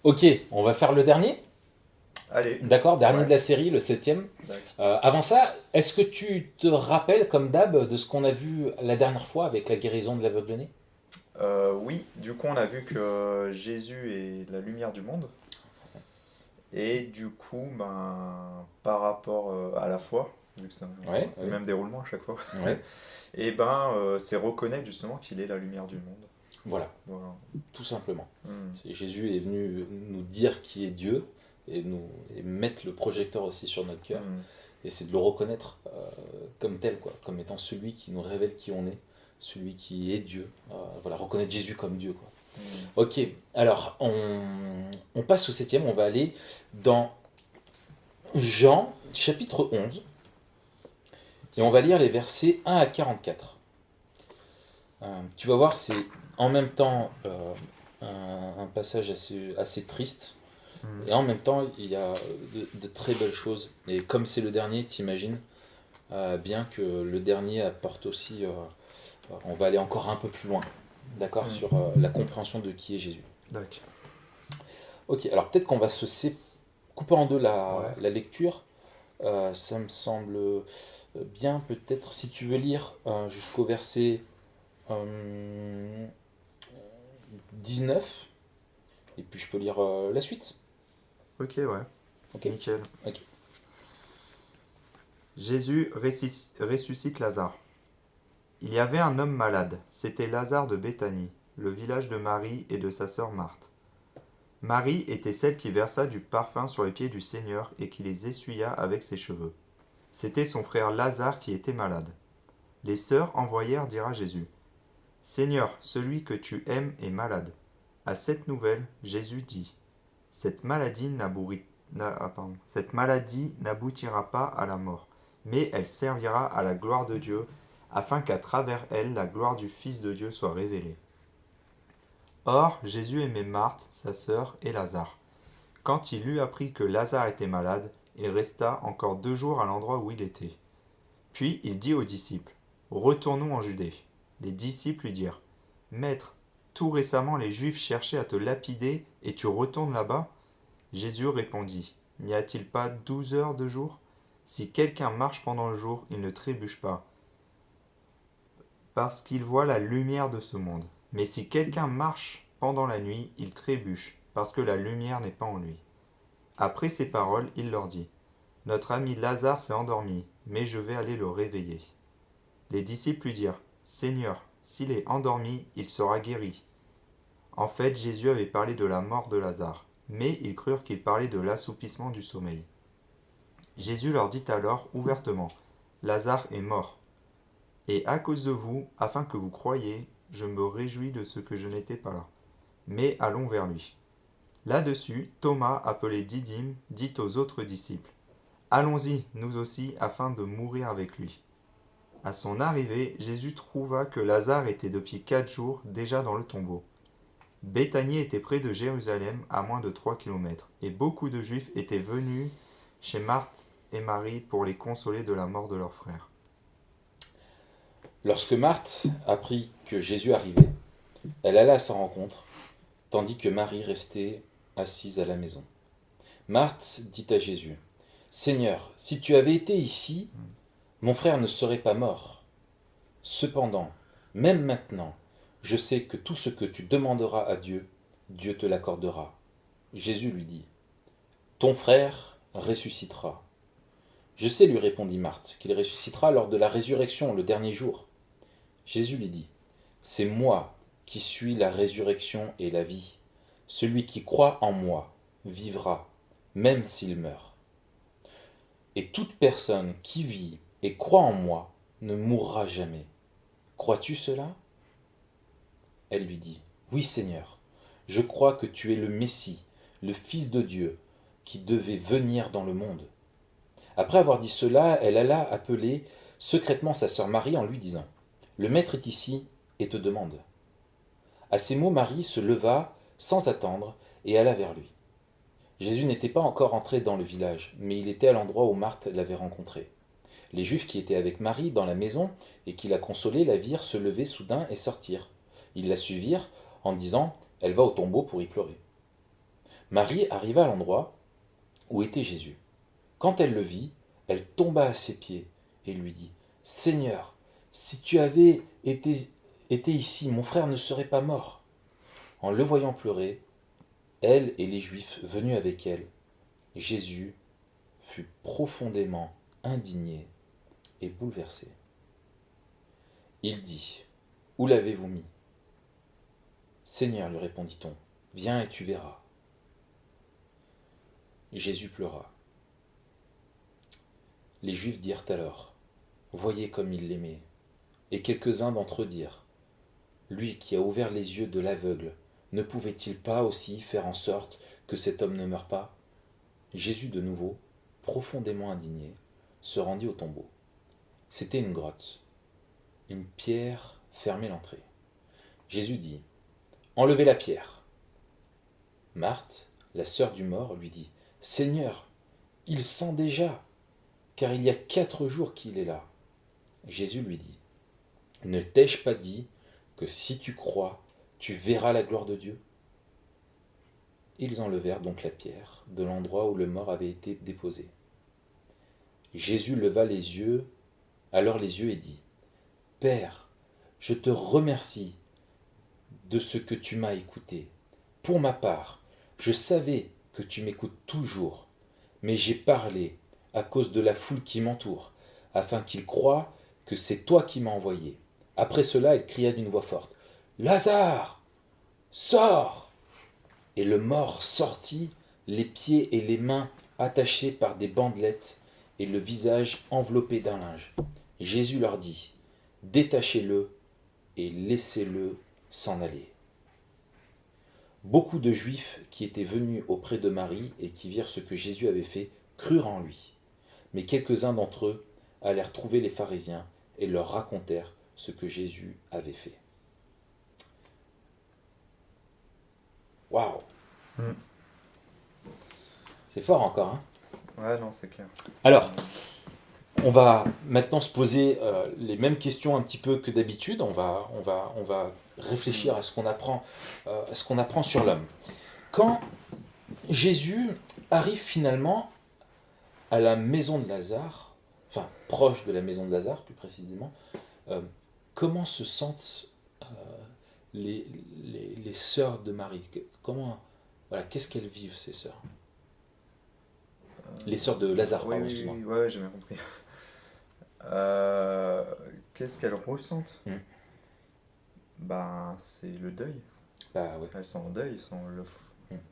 Ok, on va faire le dernier. Allez, D'accord, dernier ouais, de la série, le septième. d'accord. Avant ça, est-ce que tu te rappelles, comme d'hab, de ce qu'on a vu la dernière fois avec la guérison de l'aveugle-né? Oui, du coup, on a vu que Jésus est la lumière du monde. Et du coup, ben, par rapport à la foi, vu que Ouais, c'est le ouais, même déroulement à chaque fois, ouais. et ben, c'est reconnaître justement qu'il est la lumière du monde. Voilà, Voilà. tout simplement. Hmm. Jésus est venu nous dire qui est Dieu et mettre le projecteur aussi sur notre cœur. Hmm. Et c'est de le reconnaître comme tel, quoi, comme étant celui qui nous révèle qui on est, celui qui est Dieu. Voilà, reconnaître Jésus comme Dieu, quoi. Hmm. Ok, alors on passe au septième, on va aller dans Jean, chapitre 11, et on va lire les versets 1 à 44. Tu vas voir, c'est en même temps un passage assez triste, Hmm. et en même temps, il y a de très belles choses. Et comme c'est le dernier, t'imagines bien que le dernier apporte aussi, on va aller encore un peu plus loin, d'accord, Hmm. sur la compréhension de qui est Jésus. D'accord. Ok, alors peut-être qu'on va couper en deux Ouais. la lecture. Ça me semble bien, peut-être, si tu veux lire jusqu'au verset euh, 19, et puis je peux lire la suite. Ok, ouais. Ok. Nickel. Ok. Jésus ressuscite Lazare. Il y avait un homme malade, c'était Lazare de Béthanie, le village de Marie et de sa sœur Marthe. Marie était celle qui versa du parfum sur les pieds du Seigneur et qui les essuya avec ses cheveux. C'était son frère Lazare qui était malade. Les sœurs envoyèrent dire à Jésus: Seigneur, celui que tu aimes est malade. À cette nouvelle, Jésus dit: Cette maladie n'aboutira pas à la mort, mais elle servira à la gloire de Dieu, afin qu'à travers elle la gloire du Fils de Dieu soit révélée. Or, Jésus aimait Marthe, sa sœur, et Lazare. Quand il eut appris que Lazare était malade, il resta encore 2 jours à l'endroit où il était. Puis il dit aux disciples: Retournons en Judée. Les disciples lui dirent: Maître, tout récemment les Juifs cherchaient à te lapider et tu retournes là-bas? Jésus répondit: N'y a-t-il pas 12 heures de jour? Si quelqu'un marche pendant le jour, il ne trébuche pas, parce qu'il voit la lumière de ce monde. Mais si quelqu'un marche pendant la nuit, il trébuche, parce que la lumière n'est pas en lui. Après ces paroles, il leur dit: Notre ami Lazare s'est endormi, mais je vais aller le réveiller. Les disciples lui dirent: Seigneur, s'il est endormi, il sera guéri. En fait, Jésus avait parlé de la mort de Lazare, mais ils crurent qu'il parlait de l'assoupissement du sommeil. Jésus leur dit alors ouvertement: Lazare est mort, et à cause de vous, afin que vous croyiez, je me réjouis de ce que je n'étais pas là. Mais allons vers lui. Là-dessus, Thomas, appelé Didyme, dit aux autres disciples: Allons-y, nous aussi, afin de mourir avec lui. À son arrivée, Jésus trouva que Lazare était depuis 4 jours déjà dans le tombeau. Béthanie était près de Jérusalem, à moins de 3 kilomètres, et beaucoup de Juifs étaient venus chez Marthe et Marie pour les consoler de la mort de leur frère. Lorsque Marthe apprit que Jésus arrivait, elle alla à sa rencontre, tandis que Marie restait assise à la maison. Marthe dit à Jésus: Seigneur, si tu avais été ici, mon frère ne serait pas mort. Cependant, même maintenant, je sais que tout ce que tu demanderas à Dieu, Dieu te l'accordera. Jésus lui dit: Ton frère ressuscitera. Je sais, lui répondit Marthe, qu'il ressuscitera lors de la résurrection, le dernier jour. Jésus lui dit: C'est moi qui suis la résurrection et la vie. Celui qui croit en moi vivra, même s'il meurt. Et toute personne qui vit et croit en moi ne mourra jamais. Crois-tu cela? Elle lui dit: Oui, Seigneur, je crois que tu es le Messie, le Fils de Dieu, qui devait venir dans le monde. Après avoir dit cela, elle alla appeler secrètement sa sœur Marie en lui disant: Le Maître est ici et te demande. À ces mots, Marie se leva sans attendre et alla vers lui. Jésus n'était pas encore entré dans le village, mais il était à l'endroit où Marthe l'avait rencontré. Les Juifs qui étaient avec Marie dans la maison et qui la consolaient la virent se lever soudain et sortir. Ils la suivirent en disant « Elle va au tombeau pour y pleurer ». Marie arriva à l'endroit où était Jésus. Quand elle le vit, elle tomba à ses pieds et lui dit « Seigneur, si tu avais été ici, mon frère ne serait pas mort. » En le voyant pleurer, elle et les Juifs venus avec elle, Jésus fut profondément indigné et bouleversé. Il dit « Où l'avez-vous mis ?» Seigneur, lui répondit-on, viens et tu verras. Jésus pleura. Les Juifs dirent alors, voyez comme il l'aimait. Et quelques-uns d'entre eux dirent, lui qui a ouvert les yeux de l'aveugle, ne pouvait-il pas aussi faire en sorte que cet homme ne meure pas? Jésus de nouveau, profondément indigné, se rendit au tombeau. C'était une grotte. Une pierre fermait l'entrée. Jésus dit, enlevez la pierre. Marthe, la sœur du mort, lui dit, Seigneur, il sent déjà, car il y a 4 jours qu'il est là. Jésus lui dit, ne t'ai-je pas dit que si tu crois, tu verras la gloire de Dieu? Ils enlevèrent donc la pierre de l'endroit où le mort avait été déposé. Jésus leva alors les yeux et dit, Père, je te remercie de ce que tu m'as écouté. Pour ma part, je savais que tu m'écoutes toujours, mais j'ai parlé à cause de la foule qui m'entoure, afin qu'ils croient que c'est toi qui m'as envoyé. Après cela, il cria d'une voix forte, Lazare, sors! Et le mort sortit, les pieds et les mains attachés par des bandelettes et le visage enveloppé d'un linge. Jésus leur dit, détachez-le et laissez-le s'en aller. Beaucoup de Juifs qui étaient venus auprès de Marie et qui virent ce que Jésus avait fait crurent en lui. Mais quelques-uns d'entre eux allèrent trouver les pharisiens et leur racontèrent ce que Jésus avait fait. Waouh! C'est fort encore, hein? Ouais, non, c'est clair. Alors, on va maintenant se poser les mêmes questions un petit peu que d'habitude. On va réfléchir à ce qu'on apprend sur l'homme. Quand Jésus arrive finalement à la maison de Lazare, enfin proche de la maison de Lazare plus précisément, comment se sentent les sœurs de Marie? Qu'est-ce qu'elles vivent, ces sœurs? Les sœurs de Lazare, pardon, excuse-moi. Oui, ouais, j'ai bien compris. Qu'est-ce qu'elles ressentent? Ben, c'est le deuil. Bah ouais. Elles sont en deuil,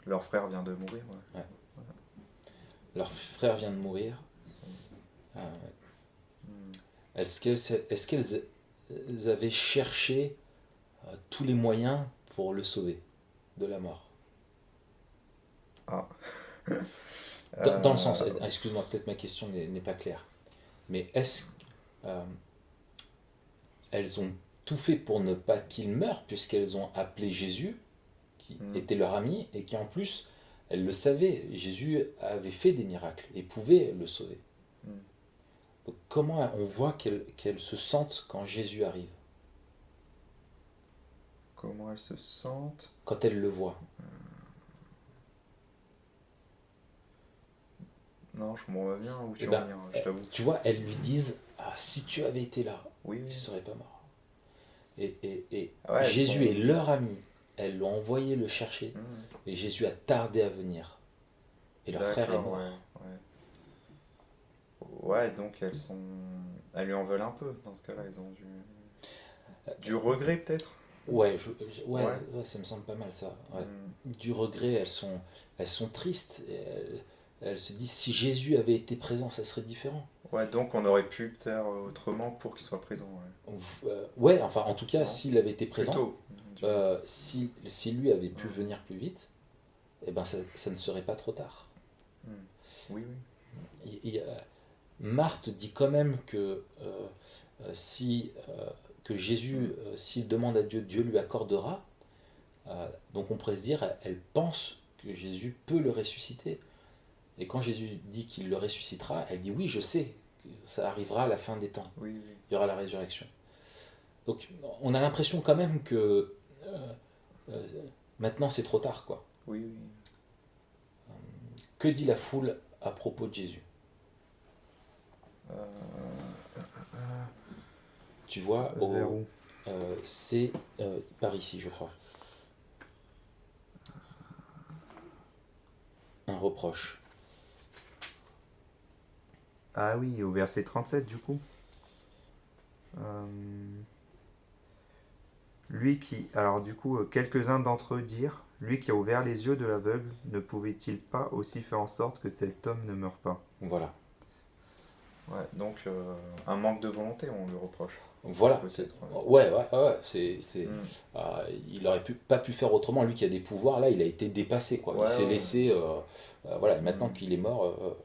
leur frère vient de mourir. Ouais. Ouais. Leur frère vient de mourir. Ils sont- Est-ce qu'elles avaient cherché tous les moyens pour le sauver de la mort? Ah. Dans le sens, excuse-moi, peut-être ma question n'est pas claire, mais est-ce elles ont tout fait pour ne pas qu'il meure, puisqu'elles ont appelé Jésus, qui était leur ami, et qui en plus, elles le savaient, Jésus avait fait des miracles et pouvait le sauver. Donc comment on voit qu'elles se sentent quand Jésus arrive? Comment elles se sentent? Quand elles le voient? Non, je comprends pas bien où tu Eh en ben, viens, je t'avoue. tu vois, elles lui disent, si tu avais été là, Oui, il ne oui. serait pas mort. Et Ouais, Jésus est leur ami. Elles l'ont envoyé le chercher. Mmh. Et Jésus a tardé à venir. Et leur frère est mort. Ouais, donc elles lui en veulent un peu dans ce cas-là. Elles ont du regret peut-être. Ouais, ça me semble pas mal ça. Ouais. Du regret, elles sont tristes. Elles se disent, si Jésus avait été présent, ça serait différent. Ouais, donc on aurait pu faire autrement pour qu'il soit présent. Ouais, enfin en tout cas, Non. s'il avait été présent, Plutôt. si lui avait pu venir plus vite, eh ben ça ne serait pas trop tard. Oui, oui. Marthe dit quand même que que Jésus, s'il demande à Dieu, Dieu lui accordera. Donc on pourrait se dire, elle pense que Jésus peut le ressusciter. Et quand Jésus dit qu'il le ressuscitera, elle dit oui, je sais ça arrivera à la fin des temps. Oui, oui. Il y aura la résurrection. Donc on a l'impression quand même que euh, maintenant c'est trop tard, quoi. Oui, oui. Que dit la foule à propos de Jésus? Tu vois, Vers où? c'est par ici, je crois. Un reproche. Ah oui, au verset 37 du coup. Euh, Lui qui... Alors du coup, quelques-uns d'entre eux dirent, lui qui a ouvert les yeux de l'aveugle, ne pouvait-il pas aussi faire en sorte que cet homme ne meure pas? Voilà. Ouais, donc un manque de volonté, on lui reproche. Voilà. Peut-être. Ouais. Mm. Il aurait pas pu faire autrement. Lui qui a des pouvoirs, là, il a été dépassé, quoi. Il Ouais, s'est ouais. laissé. Voilà. Et maintenant Mm. qu'il est mort,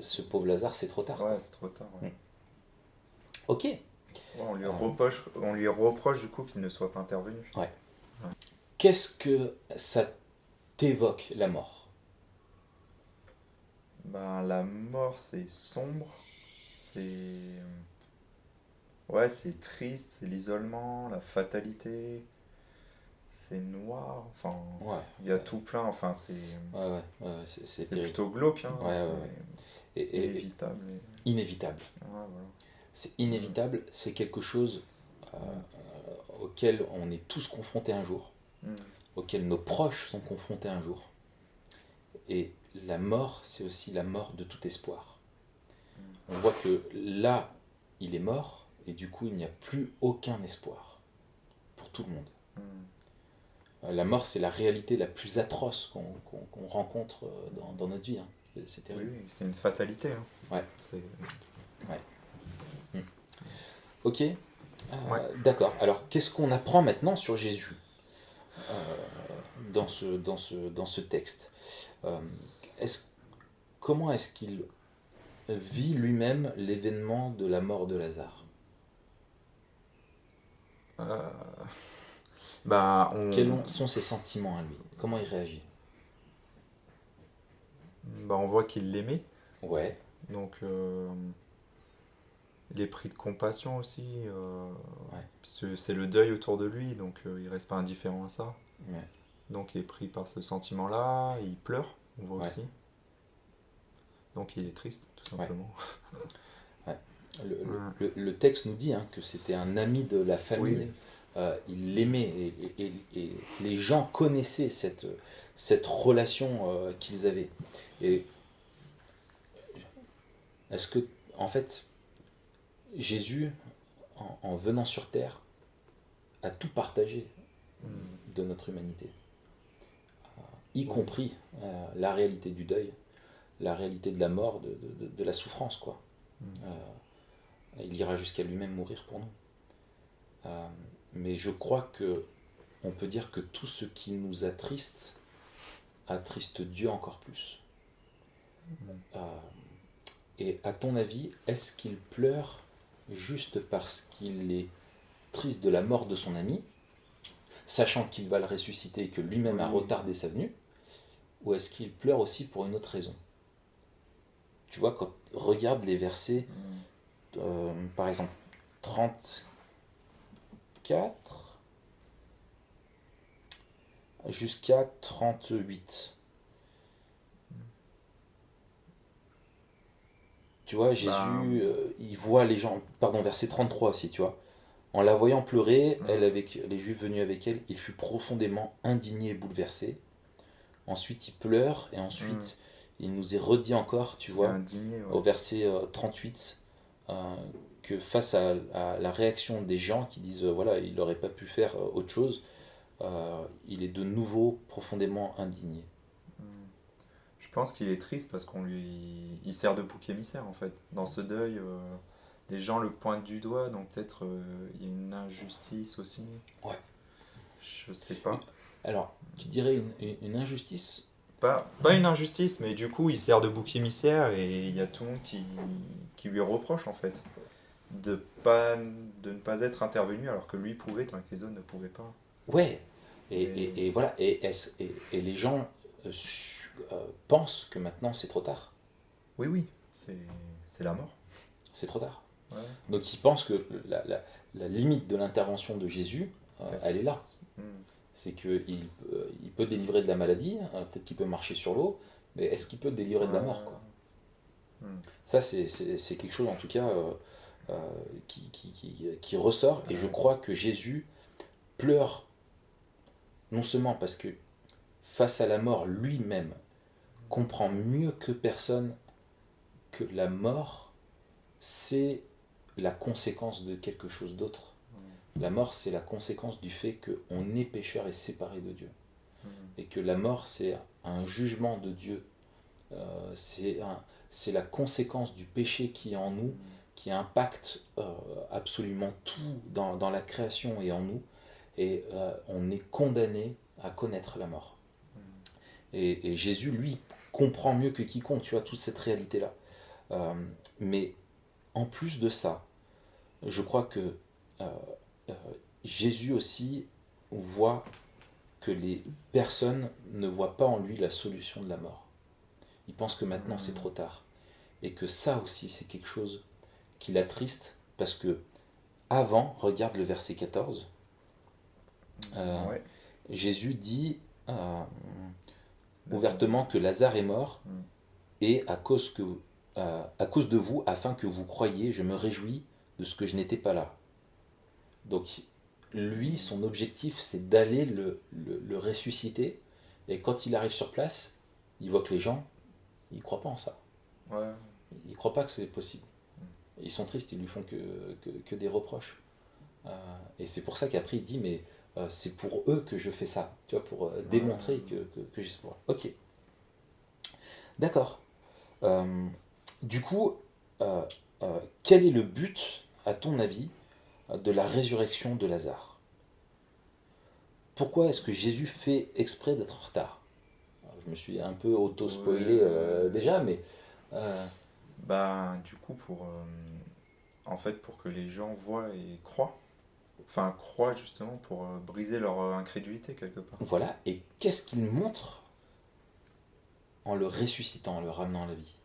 ce pauvre Lazare, c'est trop tard, quoi. Ouais, c'est trop tard. Ouais. Mm. Ok. Ouais, on lui reproche du coup qu'il ne soit pas intervenu. Ouais. Qu'est-ce que ça t'évoque, la mort? Ben, la mort, c'est sombre, c'est... Ouais, c'est triste, c'est l'isolement, la fatalité, c'est noir, enfin, Ouais. il y a tout plein, enfin, C'est c'est terrible. plutôt glauque, hein, Ouais, ouais, c'est ouais. Et inévitable. inévitable. Ouais, voilà. C'est inévitable, c'est quelque chose auquel on est tous confrontés un jour, Mm. auquel nos proches sont confrontés un jour. Et la mort, c'est aussi la mort de tout espoir. On voit que là, il est mort, et du coup, il n'y a plus aucun espoir pour tout le monde. La mort, c'est la réalité la plus atroce qu'on rencontre dans notre vie, hein. C'est Oui, terrible. oui, c'est une fatalité, hein. Ouais. C'est... Ouais. Ok. Ouais. D'accord. Alors, qu'est-ce qu'on apprend maintenant sur Jésus dans ce texte? Euh, est-ce, Comment est-ce qu'il vit lui-même l'événement de la mort de Lazare? Euh, Ben, Quels sont ses sentiments à lui? Comment il réagit? on voit qu'il l'aimait, Ouais, donc il est pris de compassion aussi, ouais, parce que c'est le deuil autour de lui, donc il reste pas indifférent à ça. ouais, Donc il est pris par ce sentiment-là, il pleure, on voit ouais, aussi. Donc il est triste, tout ouais, simplement. ouais. Le, Ouais. le texte nous dit, hein, que c'était un ami de la Oui, famille. oui. Il l'aimait et les gens connaissaient cette relation qu'ils avaient. Et est-ce que, en fait, Jésus, en venant sur terre, a tout partagé Mm. de notre humanité, y Oui. compris la réalité du deuil, la réalité de la mort, de la souffrance, quoi. Mm. Il ira jusqu'à lui-même mourir pour nous. Mais je crois que on peut dire que tout ce qui nous attriste Dieu encore plus. Euh, et à ton avis, est-ce qu'il pleure juste parce qu'il est triste de la mort de son ami, sachant qu'il va le ressusciter et que lui-même a Oui. retardé sa venue, ou est-ce qu'il pleure aussi pour une autre raison? Tu vois, quand regarde les versets, par exemple, 34 jusqu'à 38. Tu vois, Jésus, Ben, il voit les gens, pardon, verset 33 aussi, tu vois. En la voyant pleurer, elle avec les Juifs venus avec elle, il fut profondément indigné et bouleversé. Ensuite, il pleure, et ensuite, il nous est redit encore, tu il est vois, indigné, au ouais. verset 38, que face à la réaction des gens qui disent, voilà, il n'aurait pas pu faire autre chose, il est de nouveau profondément indigné. Mm. Je pense qu'il est triste parce qu'on lui... Il sert de bouc émissaire, en fait. Dans ce deuil, les gens le pointent du doigt, donc peut-être il y a une injustice aussi. Ouais. Je sais pas. Alors, tu dirais une injustice? Pas une injustice, mais du coup, il sert de bouc émissaire et il y a tout le monde qui lui reproche, en fait, de ne pas être intervenu alors que lui pouvait, tant que les autres ne pouvaient pas. Ouais. Et... Et voilà, et les gens pensent que maintenant c'est trop tard. Oui, oui, c'est la mort. c'est trop tard. Ouais. Donc il pense que la limite de l'intervention de Jésus, elle est là. Mm. C'est qu'il il peut délivrer de la maladie, peut-être qu'il peut marcher sur l'eau, mais est-ce qu'il peut délivrer de la mort, quoi? Ça, c'est quelque chose, en tout cas, qui ressort, et je crois que Jésus pleure, non seulement parce que, face à la mort, lui-même comprend mieux que personne que la mort, c'est la conséquence de quelque chose d'autre. La mort, c'est la conséquence du fait qu'on est pécheur et séparé de Dieu. Et que la mort, c'est un jugement de Dieu. C'est la conséquence du péché qui est en nous, qui impacte absolument tout dans la création et en nous. Et on est condamné à connaître la mort. Et Jésus, lui, comprend mieux que quiconque, tu vois, toute cette réalité-là. Mais en plus de ça, je crois que Jésus aussi voit que les personnes ne voient pas en lui la solution de la mort. Il pense que maintenant c'est trop tard. Et que ça aussi c'est quelque chose qui l'attriste, parce que avant, regarde le verset 14, Ouais. Jésus dit ouvertement que Lazare est mort, et à cause de vous, afin que vous croyiez, je me réjouis de ce que je n'étais pas là. Donc lui, son objectif, c'est d'aller le ressusciter, et quand il arrive sur place, il voit que les gens, ils ne croient pas en ça. Ouais. Ils ne croient pas que c'est possible. Ils sont tristes, ils lui font que des reproches. Et c'est pour ça qu'après il dit, mais c'est pour eux que je fais ça, tu vois, pour démontrer que j'ai ce pouvoir. Ok. D'accord. Du coup, quel est le but, à ton avis, de la résurrection de Lazare? Pourquoi est-ce que Jésus fait exprès d'être en retard? Alors, je me suis un peu auto-spoilé déjà, mais... Du coup, en fait, pour que les gens voient et croient. Enfin, croient justement pour briser leur incrédulité quelque part. Voilà, et qu'est-ce qu'il montre en le ressuscitant, en le ramenant à la vie?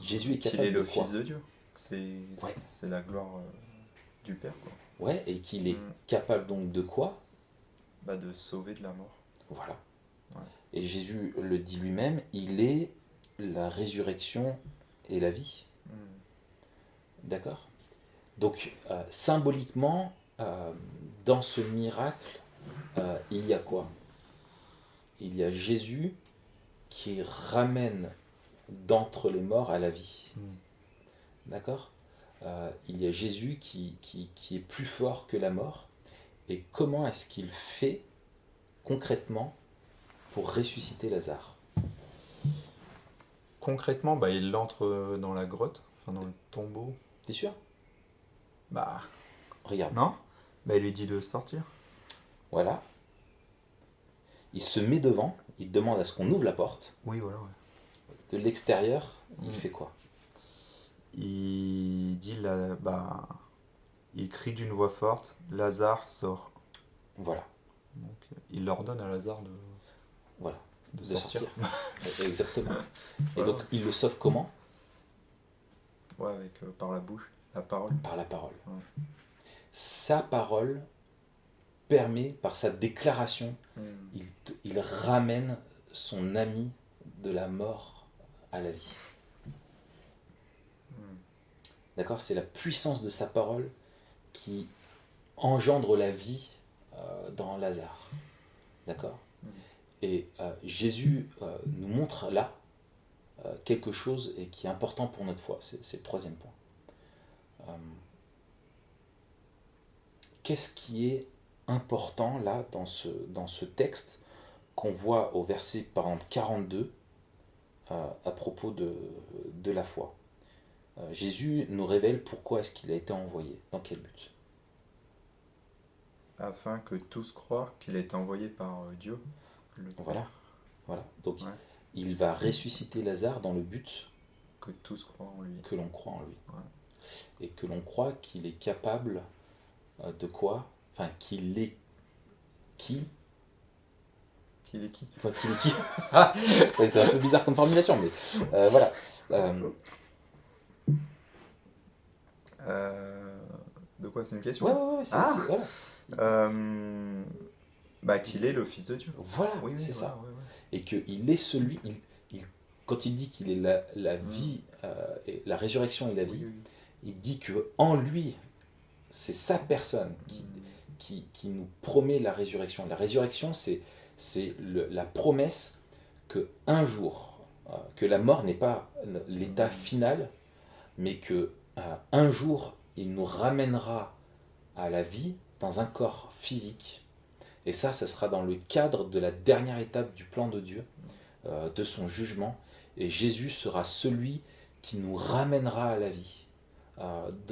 Jésus est Qu'il capable est de le quoi? Fils de Dieu. C'est Ouais. c'est la gloire du Père, quoi. Ouais, et qu'il est capable donc de quoi? De sauver de la mort. Voilà. Ouais. Et Jésus le dit lui-même, il est la résurrection et la vie. D'accord? Donc, symboliquement, dans ce miracle, il y a quoi? Il y a Jésus qui ramène d'entre les morts à la vie. D'accord? Il y a Jésus qui est plus fort que la mort. Et comment est-ce qu'il fait concrètement pour ressusciter Lazare? Concrètement, il entre dans la grotte, enfin dans le tombeau. T'es sûr? Regarde. Non? Il lui dit de sortir. Voilà. Il se met devant, il demande à ce qu'on ouvre la porte. Oui, voilà. Ouais. De l'extérieur, il fait quoi? Il dit il crie d'une voix forte, Lazare sort. Voilà. Donc il ordonne à Lazare de sortir. Exactement. Et donc il le sauve comment? Ouais, par la bouche, la parole. Par la parole. Ouais. Sa parole permet, par sa déclaration, il ramène son ami de la mort à la vie. D'accord? C'est la puissance de sa parole qui engendre la vie dans Lazare. D'accord? Et Jésus nous montre là quelque chose et qui est important pour notre foi. C'est le troisième point. Qu'est-ce qui est important là dans ce texte qu'on voit au verset par exemple 42 à propos de la foi? Jésus nous révèle pourquoi est-ce qu'il a été envoyé, dans quel but? Afin que tous croient qu'il a été envoyé par Dieu. Voilà. Donc il va ressusciter Lazare dans le but que tous croient en lui. Que l'on croit en lui. Ouais. Et que l'on croit qu'il est capable de quoi? Enfin, qu'il est qui? Qu'il est qui? Enfin, qu'il est qui? Ouais, c'est un peu bizarre comme formulation, mais voilà. Euh, De quoi c'est une question? Ouais, Ah! voilà. Euh, Bah, qu'il est le Fils de Dieu. Voilà, Oui, oui, c'est voilà, ça. ouais, ouais. Et qu'il est celui, quand il dit qu'il est la Mm. vie, et la résurrection et la Oui, vie, oui. il dit que en lui, c'est sa personne Mm. qui nous promet la résurrection. La résurrection, c'est la promesse que un jour, que la mort n'est pas l'état Mm. final, mais que un jour, il nous ramènera à la vie dans un corps physique. Et ça sera dans le cadre de la dernière étape du plan de Dieu, de son jugement. Et Jésus sera celui qui nous ramènera à la vie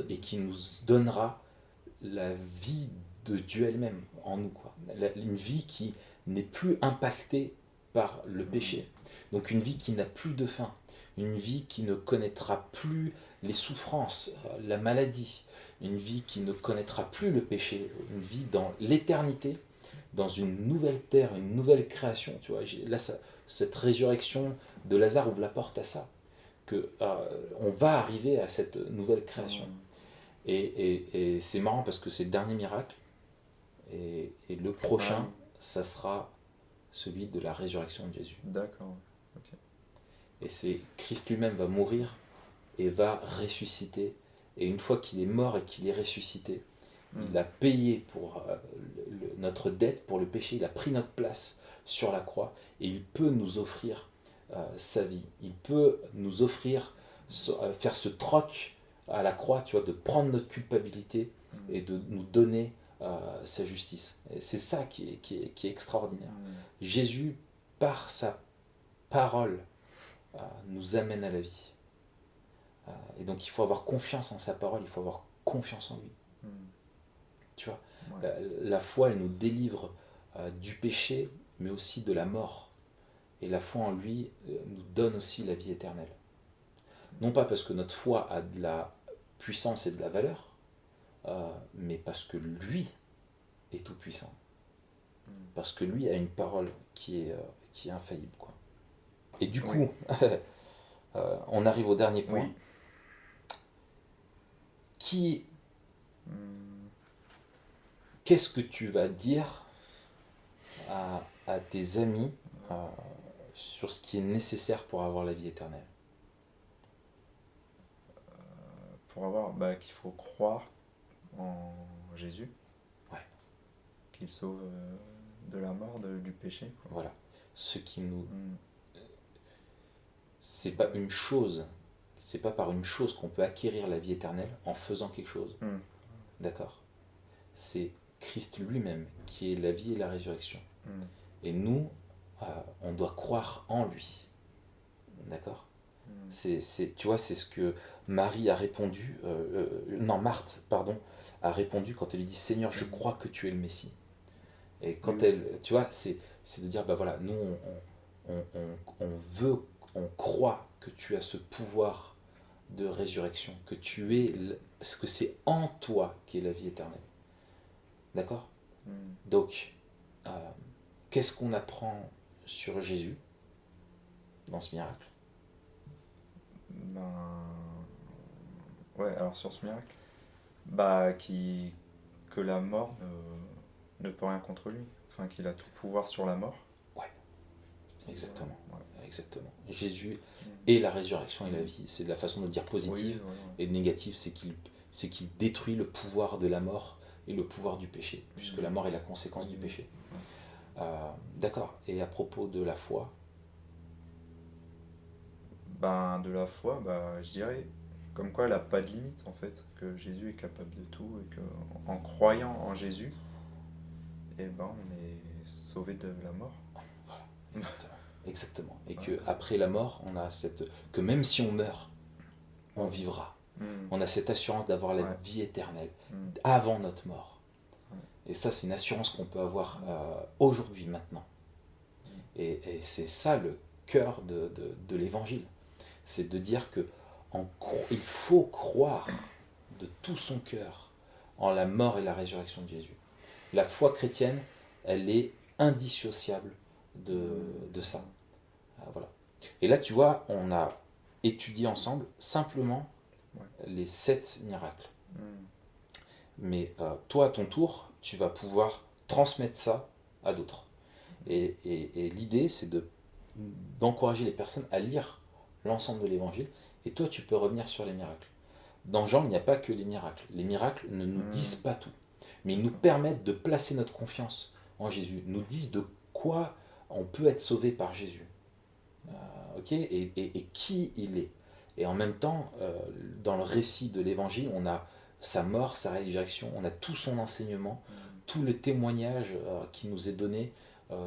et qui nous donnera la vie de Dieu elle-même en nous, quoi. Une vie qui n'est plus impactée par le péché. Donc une vie qui n'a plus de fin, une vie qui ne connaîtra plus les souffrances, la maladie, une vie qui ne connaîtra plus le péché, une vie dans l'éternité, dans une nouvelle terre, une nouvelle création. Tu vois, là, cette résurrection de Lazare ouvre la porte à ça, que on va arriver à cette nouvelle création. Mm. Et c'est marrant parce que c'est le dernier miracle, et le Ah prochain, oui, ça sera celui de la résurrection de Jésus. d'accord. Ok. Et c'est Christ lui-même va mourir et va ressusciter. Et une fois qu'il est mort et qu'il est ressuscité, il Mm. a payé pour notre dette, pour le péché, il a pris notre place sur la croix, et il peut nous offrir sa vie. Il peut nous offrir, faire ce troc à la croix, tu vois, de prendre notre culpabilité Mm. et de nous donner sa justice. Et c'est ça qui est extraordinaire. Mm. Jésus, par sa parole, nous amène à la vie. Et donc il faut avoir confiance en sa parole, il faut avoir confiance en lui. Mm. Tu vois, Ouais. la foi, elle nous délivre du péché, mais aussi de la mort. Et la foi en lui nous donne aussi la vie éternelle. Non pas parce que notre foi a de la puissance et de la valeur, mais parce que lui est tout puissant. Mm. Parce que lui a une parole qui est infaillible, quoi. Et du Oui. coup, on arrive au dernier point. Oui. Qui, Mm. qu'est-ce que tu vas dire à tes amis sur ce qui est nécessaire pour avoir la vie éternelle? Pour avoir, bah, qu'il faut croire en Jésus, Ouais, qu'il sauve de la mort, du péché, quoi. voilà. Ce qui nous, Mm. c'est pas une chose, c'est pas par une chose qu'on peut acquérir la vie éternelle en faisant quelque chose. Mm. D'accord? C'est Christ lui-même qui est la vie et la résurrection. Mm. Et nous, on doit croire en lui. D'accord? Mm. Tu vois, c'est ce que Marie a répondu, non, Marthe, pardon, a répondu quand elle lui dit Seigneur, je crois que tu es le Messie. Et quand Oui, elle, tu vois, c'est de dire, bah voilà, nous, on veut, on croit que tu as ce pouvoir de résurrection, que tu es, que c'est en toi qui est la vie éternelle. D'accord? oui. Donc, qu'est-ce qu'on apprend sur Jésus dans ce miracle? Ben, ouais, alors sur ce miracle, bah, que la mort ne peut rien contre lui. Enfin, qu'il a tout pouvoir sur la mort. Ouais, exactement. Ouais. Exactement. Jésus Mm. est la résurrection et la vie. C'est de la façon de dire positive. Oui, ouais, ouais. Et négative, c'est qu'il détruit le pouvoir de la mort et le pouvoir du péché, puisque la mort est la conséquence du péché. D'accord. Et à propos de la foi, Ben, de la foi, bah, je dirais, comme quoi elle n'a pas de limite en fait, que Jésus est capable de tout et que en croyant en Jésus, eh ben, on est sauvé de la mort. voilà, exactement. Exactement. Et que après la mort, on a que même si on meurt, on vivra. Mm. On a cette assurance d'avoir la Ouais. vie éternelle Mm. avant notre mort. Ouais. Et ça, c'est une assurance qu'on peut avoir aujourd'hui, maintenant. Et c'est ça le cœur de l'évangile. C'est de dire que il faut croire de tout son cœur en la mort et la résurrection de Jésus. La foi chrétienne, elle est indissociable de ça. Voilà. Et là, tu vois, on a étudié ensemble simplement Ouais. les 7 miracles. Mais toi, à ton tour, tu vas pouvoir transmettre ça à d'autres. Et l'idée, c'est d'encourager les personnes à lire l'ensemble de l'évangile. Et toi, tu peux revenir sur les miracles. Dans Jean, il n'y a pas que les miracles. Les miracles ne nous disent pas tout, mais ils nous permettent de placer notre confiance en Jésus, nous disent de quoi on peut être sauvé par Jésus. Ok, et qui il est. Et en même temps, dans le récit de l'évangile, on a sa mort, sa résurrection, on a tout son enseignement, tout le témoignage qui nous est donné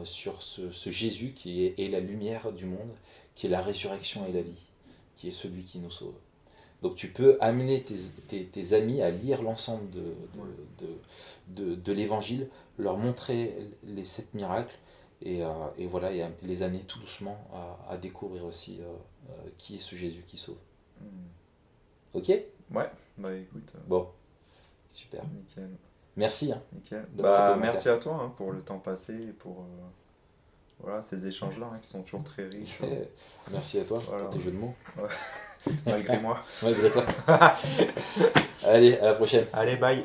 sur ce Jésus qui est la lumière du monde, qui est la résurrection et la vie, qui est celui qui nous sauve. Donc tu peux amener tes amis à lire l'ensemble de l'évangile, leur montrer les 7 miracles, et voilà, et les amener tout doucement à découvrir aussi qui est ce Jésus qui sauve. Ok? Ouais, bah écoute, Bon, super. nickel. Merci. Hein, Nickel. d'avoir été Bah au merci Maca. à toi pour le temps passé et pour voilà, ces échanges-là qui sont toujours très riches, Merci à toi voilà. pour tes jeux de mots. Malgré moi. Malgré toi. Allez, à la prochaine. Allez, bye.